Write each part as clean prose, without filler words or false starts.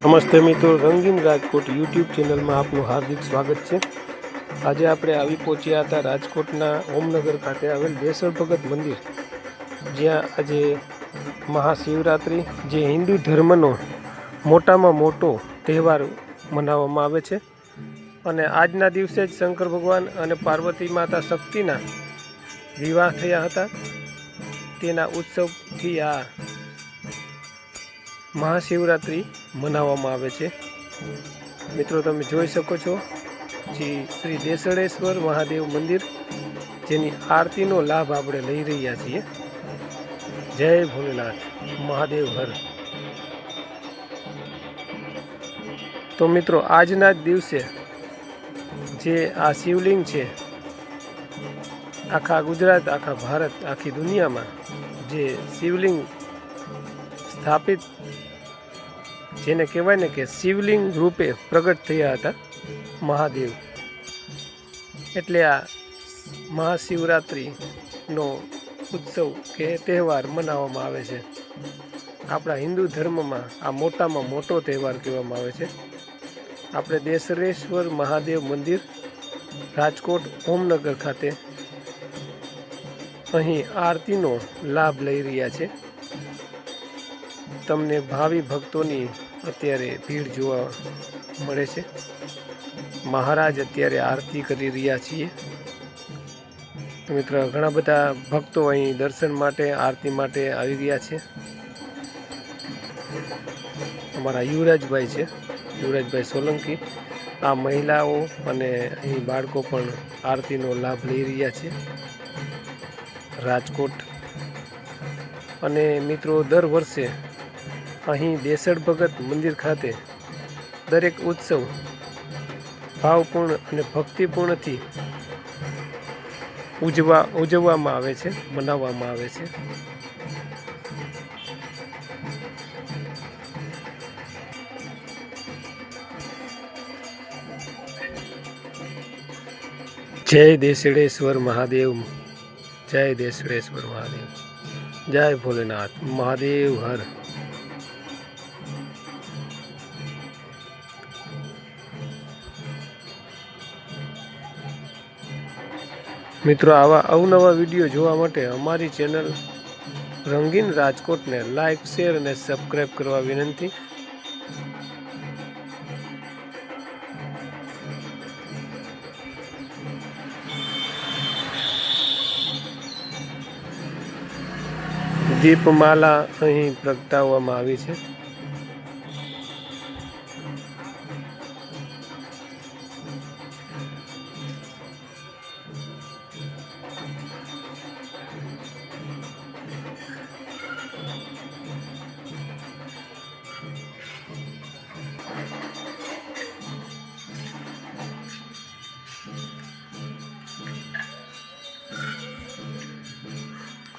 નમસ્તે મિત્રો, રંગીન રાજકોટ યુટ્યુબ ચેનલમાં આપનું હાર્દિક સ્વાગત છે। આજે આપણે આવી પહોંચ્યા હતા રાજકોટના ઓમનગર ખાતે આવેલ દેસળ ભગત મંદિર, જ્યાં આજે મહાશિવરાત્રિ જે હિન્દુ ધર્મનો મોટામાં મોટો તહેવાર મનાવવામાં આવે છે અને આજના દિવસે જ શંકર ભગવાન અને પાર્વતી માતા શક્તિના વિવાહ થયા હતા। તેના ઉત્સવથી આ મહાશિવરાત્રિ મનાવવામાં આવે છે। મિત્રો, તમે જોઈ શકો છો શ્રી દેસળેશ્વર મહાદેવ મંદિર, જેની આરતીનો લાભ આપણે લઈ રહ્યા છીએ। જય ભોલેનાથ, મહાદેવ હર। તો મિત્રો, આજના જ દિવસે જે આ શિવલિંગ છે, આખા ગુજરાત, આખા ભારત, આખી દુનિયામાં જે શિવલિંગ સ્થાપિત, જેને કહેવાય ને કે શિવલિંગ રૂપે પ્રગટ થયા હતા મહાદેવ, એટલે આ મહાશિવરાત્રિનો ઉત્સવ કે તહેવાર મનાવવામાં આવે છે। આપણા હિન્દુ ધર્મમાં આ મોટામાં મોટો તહેવાર કહેવામાં આવે છે। આપણે દેસળેશ્વર મહાદેવ મંદિર, રાજકોટ ઓમનગર ખાતે અહીં આરતીનો લાભ લઈ રહ્યા છે। તમને ભાવિ ભક્તોની અત્યારે ભીડ જોવા મળે છે। મહારાજ અત્યારે આરતી કરી રહ્યા છીએ। મિત્રો, ઘણા બધા ભક્તો અહીં દર્શન માટે, આરતી માટે આવી રહ્યા છે। અમારા યુવરાજભાઈ છે, યુવરાજભાઈ સોલંકી। આ મહિલાઓ અને અહીં બાળકો પણ આરતીનો લાભ લઈ રહ્યા છે રાજકોટ। અને મિત્રો, દર વર્ષે અહીં દેસળ ભગત મંદિર ખાતે દરેક ઉત્સવ ભાવપૂર્ણ અને ભક્તિપૂર્ણથી ઉજવવામાં આવે છે, મનાવવામાં આવે છે। જય દેસળેશ્વર મહાદેવ, જય દેસળેશ્વર મહાદેવ, જય ભોલેનાથ, મહાદેવ હર। મિત્રો, આવા અવનવા વિડીયો જોવા માટે અમારી ચેનલ રંગીન રાજકોટને લાઈક, શેર અને સબસ્ક્રાઈબ કરવા વિનંતી। દીપમાલા અહીં પ્રગટાવવામાં આવી છે।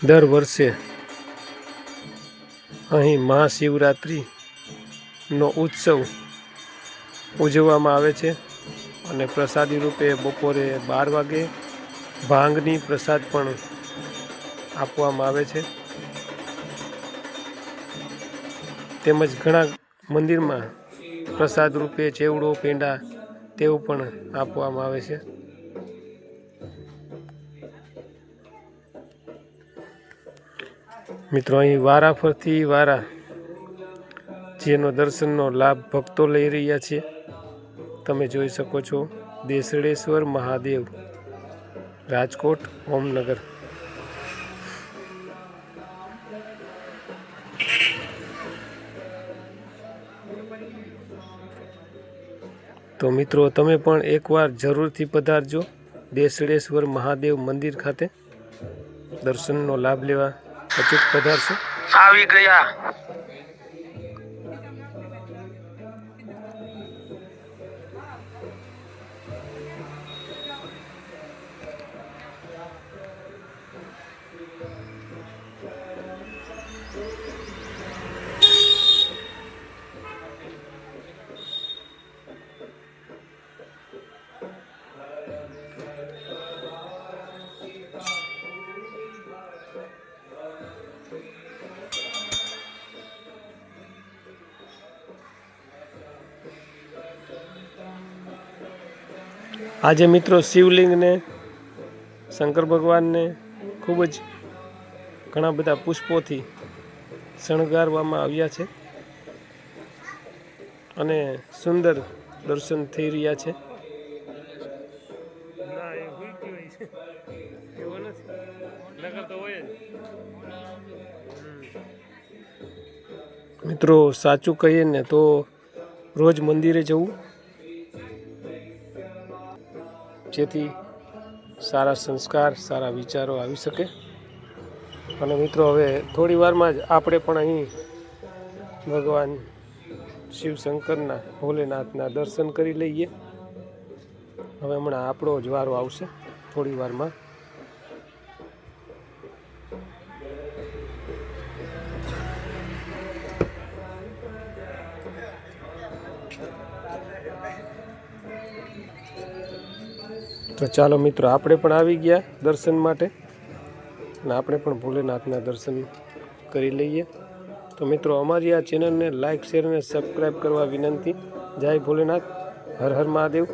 દર વર્ષે અહીં મહાશિવરાત્રિનો ઉત્સવ ઉજવવામાં આવે છે અને પ્રસાદી રૂપે બપોરે 12 વાગે ભાંગની પ્રસાદ પણ આપવામાં આવે છે। તેમજ ઘણા મંદિરમાં પ્રસાદ રૂપે ચેવડો, પેંડા તેવું પણ આપવામાં આવે છે। મિત્રો, અહીં વારા ફરતી વારા જેનો દર્શનનો લાભ ભક્તો લઈ રહ્યા છે, તમે જોઈ શકો છો। દેસળેશ્વર મહાદેવ, રાજકોટ ઓમનગર। તો મિત્રો, તમે પણ એકવાર જરૂરથી પધારજો દેસળેશ્વર મહાદેવ મંદિર ખાતે, દર્શનનો લાભ લેવા અચૂક પધારશો। આવી ગયા। આજે મિત્રો શિવલિંગને શંકર ભગવાનને ખૂબ જ ઘણા બધા પુષ્પોથી શણગારવામાં આવ્યા છે અને સુંદર દર્શન થઈ રહ્યા છે. મિત્રો સાચું કહીએ ને તો રોજ મંદિરે જવું, જેથી સારા સંસ્કાર, સારા વિચારો આવી શકે. અને મિત્રો હવે થોડી વારમાં જ આપણે પણ અહીં ભગવાન શિવશંકરના, ભોલેનાથના દર્શન કરી લઈએ. હવે હમણાં આપણો જ વારો આવશે થોડી વારમાં. તો ચાલો મિત્રો, આપણે પણ આવી ગયા દર્શન માટે અને આપણે પણ ભોલેનાથના દર્શન કરી લઈએ. તો મિત્રો, અમારી આ ચેનલને લાઇક, શેર અને સબસ્ક્રાઈબ કરવા વિનંતી. જય ભોલેનાથ, હર હર મહાદેવ.